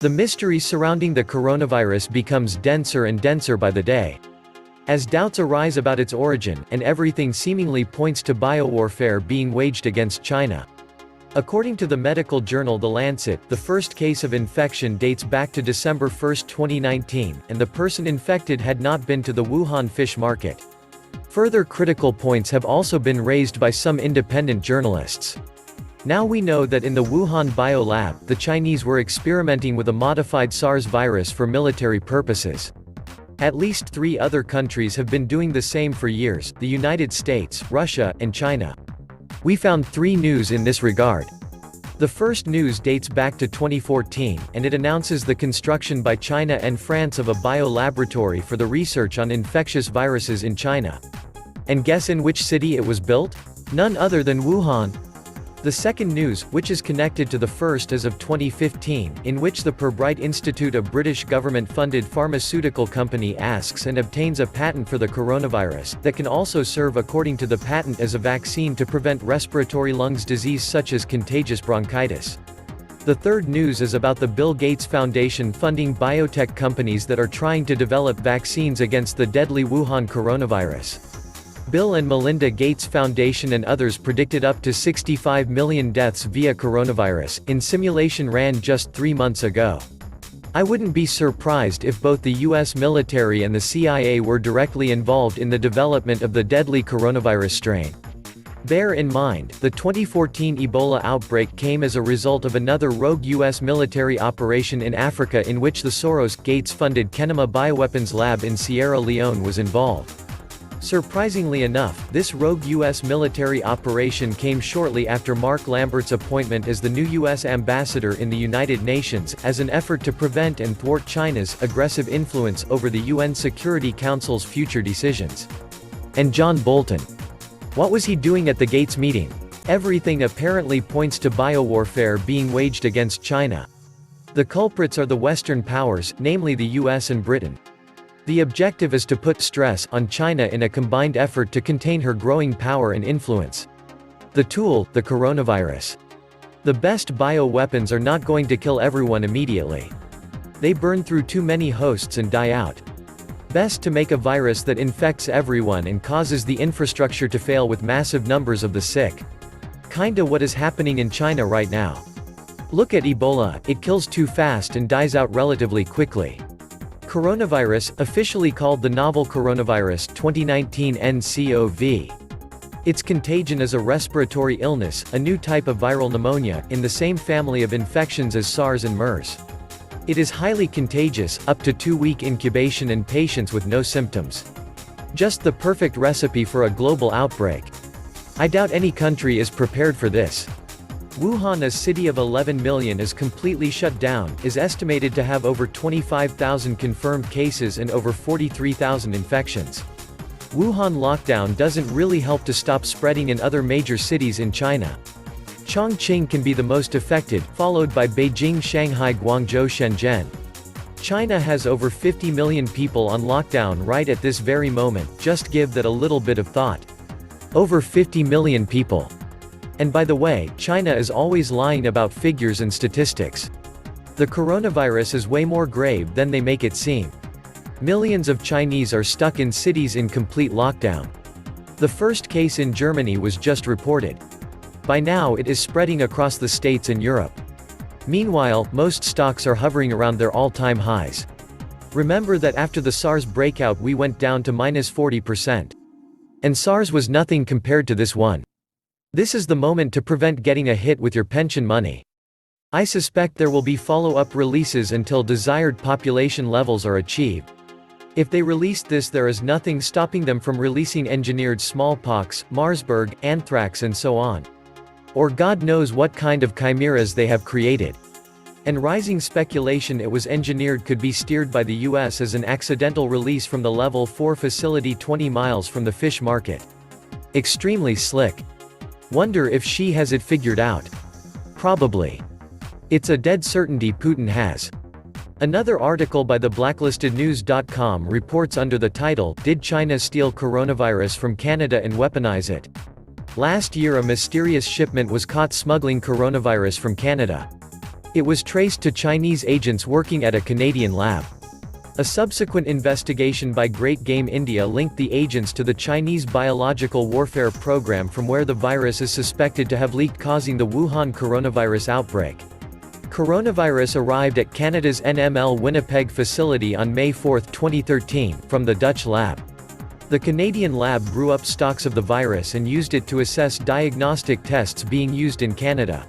The mystery surrounding the coronavirus becomes denser and denser by the day. As doubts arise about its origin, and everything seemingly points to biowarfare being waged against China. According to the medical journal The Lancet, the first case of infection dates back to December 1, 2019, and the person infected had not been to the Wuhan fish market. Further critical points have also been raised by some independent journalists. Now we know that in the Wuhan biolab, the Chinese were experimenting with a modified SARS virus for military purposes. At least 3 other countries have been doing the same for years: the United States, Russia, and China. We found 3 news in this regard. The first news dates back to 2014, and it announces the construction by China and France of a biolaboratory for the research on infectious viruses in China. And guess in which city it was built? None other than Wuhan. The second news, which is connected to the first as of 2015, in which the Pirbright Institute, a British government-funded pharmaceutical company, asks and obtains a patent for the coronavirus, that can also serve according to the patent as a vaccine to prevent respiratory lungs disease such as contagious bronchitis. The third news is about the Bill Gates Foundation funding biotech companies that are trying to develop vaccines against the deadly Wuhan coronavirus. Bill and Melinda Gates Foundation and others predicted up to 65 million deaths via coronavirus, in simulation ran just 3 months ago. I wouldn't be surprised if both the US military and the CIA were directly involved in the development of the deadly coronavirus strain. Bear in mind, the 2014 Ebola outbreak came as a result of another rogue US military operation in Africa in which the Soros-Gates-funded Kenema Bioweapons Lab in Sierra Leone was involved. Surprisingly enough, this rogue U.S. military operation came shortly after Mark Lambert's appointment as the new U.S. ambassador in the United Nations, as an effort to prevent and thwart China's aggressive influence over the UN Security Council's future decisions. And John Bolton. What was he doing at the Gates meeting? Everything apparently points to biowarfare being waged against China. The culprits are the Western powers, namely the US and Britain. The objective is to put stress on China in a combined effort to contain her growing power and influence. The tool, the coronavirus. The best bioweapons are not going to kill everyone immediately. They burn through too many hosts and die out. Best to make a virus that infects everyone and causes the infrastructure to fail with massive numbers of the sick. Kinda what is happening in China right now. Look at Ebola, it kills too fast and dies out relatively quickly. Coronavirus, officially called the novel coronavirus 2019 nCoV. Its contagion is a respiratory illness, a new type of viral pneumonia, in the same family of infections as SARS and MERS. It is highly contagious, up to 2-week incubation and patients with no symptoms. Just the perfect recipe for a global outbreak. I doubt any country is prepared for this. Wuhan, a city of 11 million, is completely shut down, is estimated to have over 25,000 confirmed cases and over 43,000 infections. Wuhan lockdown doesn't really help to stop spreading in other major cities in China. Chongqing can be the most affected, followed by Beijing, Shanghai, Guangzhou, Shenzhen. China has over 50 million people on lockdown right at this very moment, just give that a little bit of thought. Over 50 million people. And by the way, China is always lying about figures and statistics. The coronavirus is way more grave than they make it seem. Millions of Chinese are stuck in cities in complete lockdown. The first case in Germany was just reported. By now it is spreading across the States and Europe. Meanwhile, most stocks are hovering around their all-time highs. Remember that after the SARS breakout we went down to -40%. And SARS was nothing compared to this one. This is the moment to prevent getting a hit with your pension money. I suspect there will be follow-up releases until desired population levels are achieved. If they released this, there is nothing stopping them from releasing engineered smallpox, Marsburg, anthrax and so on. Or God knows what kind of chimeras they have created. And rising speculation it was engineered could be steered by the US as an accidental release from the Level 4 facility 20 miles from the fish market. Extremely slick. Wonder if she has it figured out. Probably. It's a dead certainty Putin has. Another article by the blacklistednews.com reports under the title, "Did China Steal Coronavirus from Canada and Weaponize It?" Last year a mysterious shipment was caught smuggling coronavirus from Canada. It was traced to Chinese agents working at a Canadian lab. A subsequent investigation by Great Game India linked the agents to the Chinese biological warfare program from where the virus is suspected to have leaked, causing the Wuhan coronavirus outbreak. Coronavirus arrived at Canada's NML Winnipeg facility on May 4, 2013, from the Dutch lab. The Canadian lab grew up stocks of the virus and used it to assess diagnostic tests being used in Canada.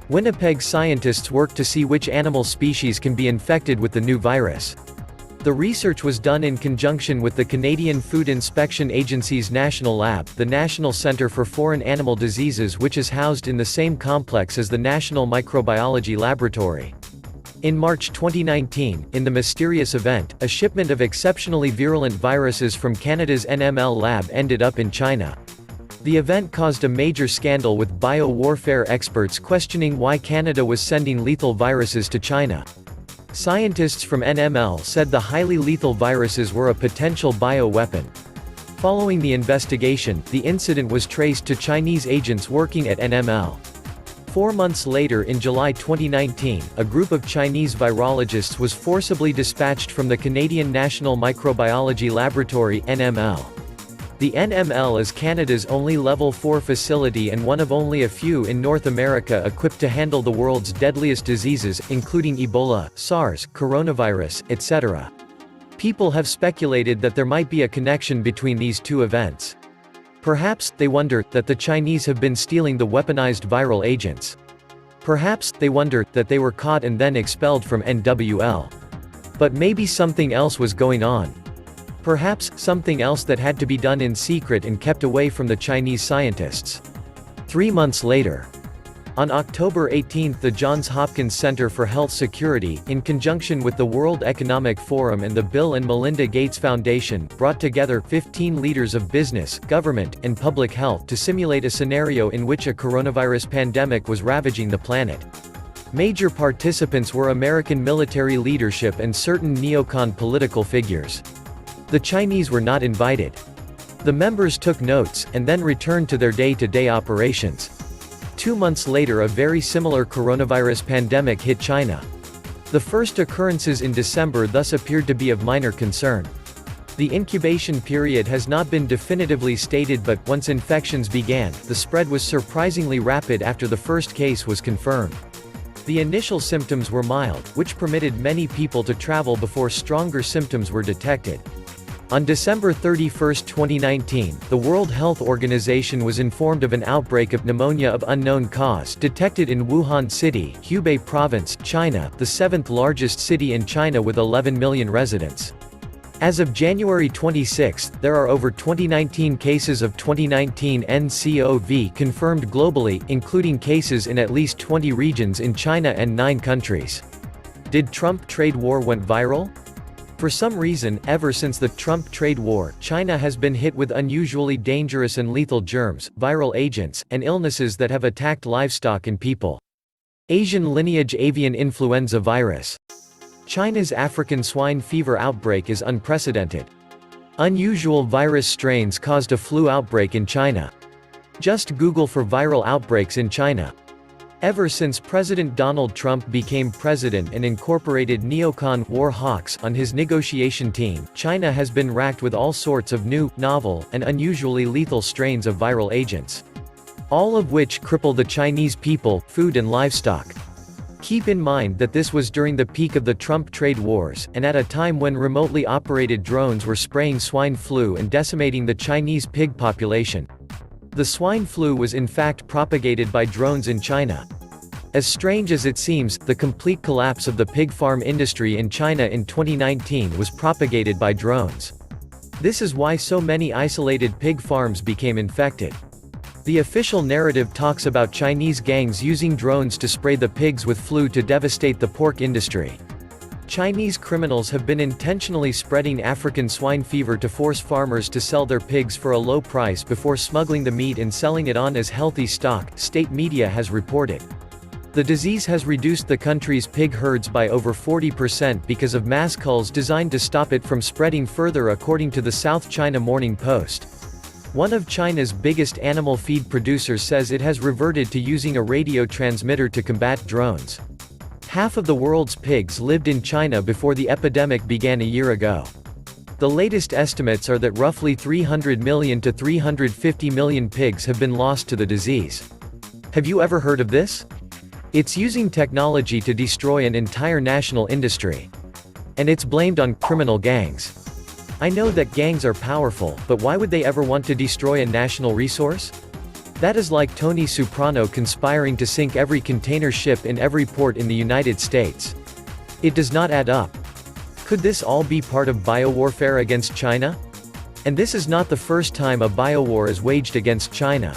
Winnipeg scientists worked to see which animal species can be infected with the new virus. The research was done in conjunction with the Canadian Food Inspection Agency's National Lab, the National Centre for Foreign Animal Diseases, which is housed in the same complex as the National Microbiology Laboratory. In March 2019, in the mysterious event, a shipment of exceptionally virulent viruses from Canada's NML lab ended up in China. The event caused a major scandal, with bio-warfare experts questioning why Canada was sending lethal viruses to China. Scientists from NML said the highly lethal viruses were a potential bioweapon. Following the investigation, the incident was traced to Chinese agents working at NML. 4 months later, in July 2019, a group of Chinese virologists was forcibly dispatched from the Canadian National Microbiology Laboratory (NML). The NML is Canada's only Level 4 facility and one of only a few in North America equipped to handle the world's deadliest diseases, including Ebola, SARS, coronavirus, etc. People have speculated that there might be a connection between these two events. Perhaps, they wonder, that the Chinese have been stealing the weaponized viral agents. Perhaps, they wonder, that they were caught and then expelled from NWL. But maybe something else was going on. Perhaps, something else that had to be done in secret and kept away from the Chinese scientists. 3 months later. On October 18, the Johns Hopkins Center for Health Security, in conjunction with the World Economic Forum and the Bill and Melinda Gates Foundation, brought together 15 leaders of business, government, and public health to simulate a scenario in which a coronavirus pandemic was ravaging the planet. Major participants were American military leadership and certain neocon political figures. The Chinese were not invited. The members took notes, and then returned to their day-to-day operations. 2 months later, a very similar coronavirus pandemic hit China. The first occurrences in December thus appeared to be of minor concern. The incubation period has not been definitively stated, but, once infections began, the spread was surprisingly rapid after the first case was confirmed. The initial symptoms were mild, which permitted many people to travel before stronger symptoms were detected. On December 31, 2019, the World Health Organization was informed of an outbreak of pneumonia of unknown cause detected in Wuhan City, Hubei Province, China, the 7th largest city in China with 11 million residents. As of January 26, there are over 2019 cases of 2019 nCoV confirmed globally, including cases in at least 20 regions in China and 9 countries. Did Trump trade war went viral? For some reason, ever since the Trump trade war, China has been hit with unusually dangerous and lethal germs, viral agents, and illnesses that have attacked livestock and people. Asian lineage avian influenza virus. China's African swine fever outbreak is unprecedented. Unusual virus strains caused a flu outbreak in China. Just Google for viral outbreaks in China. Ever since President Donald Trump became president and incorporated neocon war hawks on his negotiation team, China has been racked with all sorts of new, novel, and unusually lethal strains of viral agents. All of which cripple the Chinese people, food and livestock. Keep in mind that this was during the peak of the Trump trade wars, and at a time when remotely operated drones were spraying swine flu and decimating the Chinese pig population. The swine flu was in fact propagated by drones in China. As strange as it seems, the complete collapse of the pig farm industry in China in 2019 was propagated by drones. This is why so many isolated pig farms became infected. The official narrative talks about Chinese gangs using drones to spray the pigs with flu to devastate the pork industry. Chinese criminals have been intentionally spreading African swine fever to force farmers to sell their pigs for a low price before smuggling the meat and selling it on as healthy stock, state media has reported. The disease has reduced the country's pig herds by over 40% because of mass culls designed to stop it from spreading further, according to the South China Morning Post. One of China's biggest animal feed producers says it has reverted to using a radio transmitter to combat drones. Half of the world's pigs lived in China before the epidemic began a year ago. The latest estimates are that roughly 300 million to 350 million pigs have been lost to the disease. Have you ever heard of this? It's using technology to destroy an entire national industry. And it's blamed on criminal gangs. I know that gangs are powerful, but why would they ever want to destroy a national resource? That is like Tony Soprano conspiring to sink every container ship in every port in the United States. It does not add up. Could this all be part of biowarfare against China? And this is not the first time a biowar is waged against China.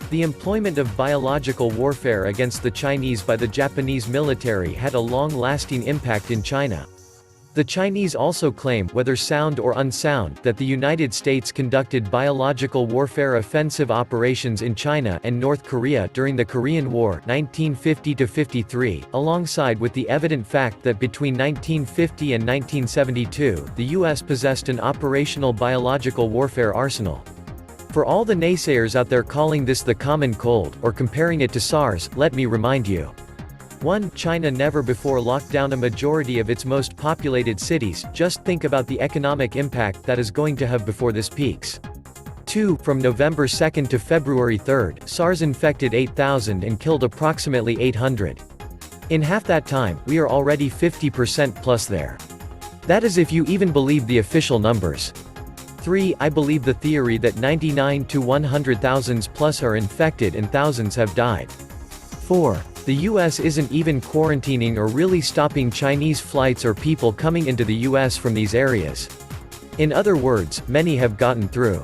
The employment of biological warfare against the Chinese by the Japanese military had a long-lasting impact in China. The Chinese also claim, whether sound or unsound, that the United States conducted biological warfare offensive operations in China and North Korea during the Korean War 1950–53, alongside with the evident fact that between 1950 and 1972, the U.S. possessed an operational biological warfare arsenal. For all the naysayers out there calling this the common cold, or comparing it to SARS, let me remind you. 1. China never before locked down a majority of its most populated cities, just think about the economic impact that is going to have before this peaks. 2. From November 2nd to February 3rd, SARS infected 8,000 and killed approximately 800. In half that time, we are already 50% plus there. That is if you even believe the official numbers. 3. I believe the theory that 99 to 100,000 plus are infected and thousands have died. 4. The US isn't even quarantining or really stopping Chinese flights or people coming into the US from these areas. In other words, many have gotten through.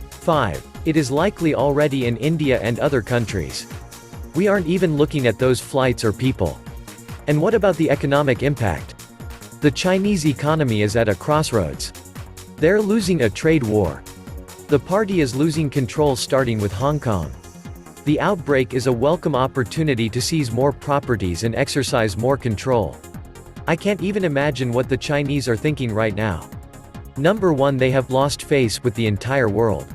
5. It is likely already in India and other countries. We aren't even looking at those flights or people. And what about the economic impact? The Chinese economy is at a crossroads. They're losing a trade war. The party is losing control starting with Hong Kong. The outbreak is a welcome opportunity to seize more properties and exercise more control. I can't even imagine what the Chinese are thinking right now. Number 1, they have lost face with the entire world.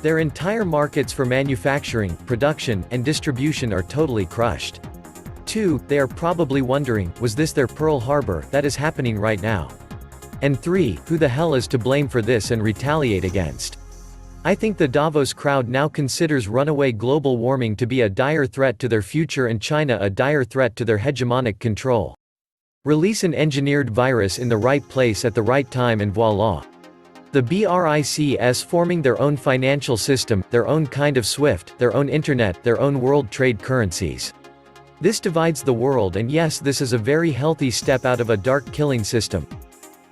Their entire markets for manufacturing, production, and distribution are totally crushed. 2, they are probably wondering, was this their Pearl Harbor? That is happening right now. And 3, who the hell is to blame for this and retaliate against? I think the Davos crowd now considers runaway global warming to be a dire threat to their future and China a dire threat to their hegemonic control. Release an engineered virus in the right place at the right time and voila. The BRICS forming their own financial system, their own kind of SWIFT, their own internet, their own world trade currencies. This divides the world, and yes, this is a very healthy step out of a dark killing system.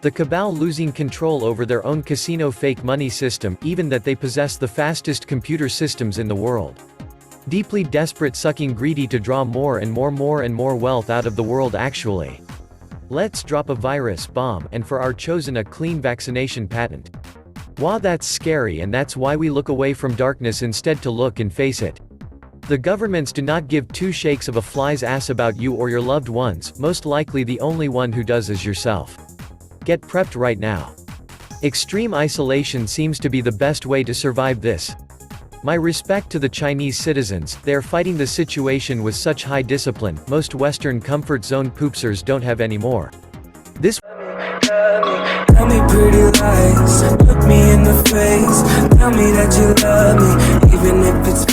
The cabal losing control over their own casino fake money system, even that they possess the fastest computer systems in the world. Deeply desperate, sucking greedy to draw more and more wealth out of the world actually. Let's drop a virus bomb, and for our chosen a clean vaccination patent. Wow, that's scary, and that's why we look away from darkness instead to look and face it. The governments do not give two shakes of a fly's ass about you or your loved ones, most likely the only one who does is yourself. Get prepped right now. Extreme isolation seems to be the best way to survive this. My respect to the Chinese citizens, they are fighting the situation with such high discipline, most Western comfort zone poopsers don't have anymore. This Tell me pretty lies, look me in the face, tell me that you love me, even if it's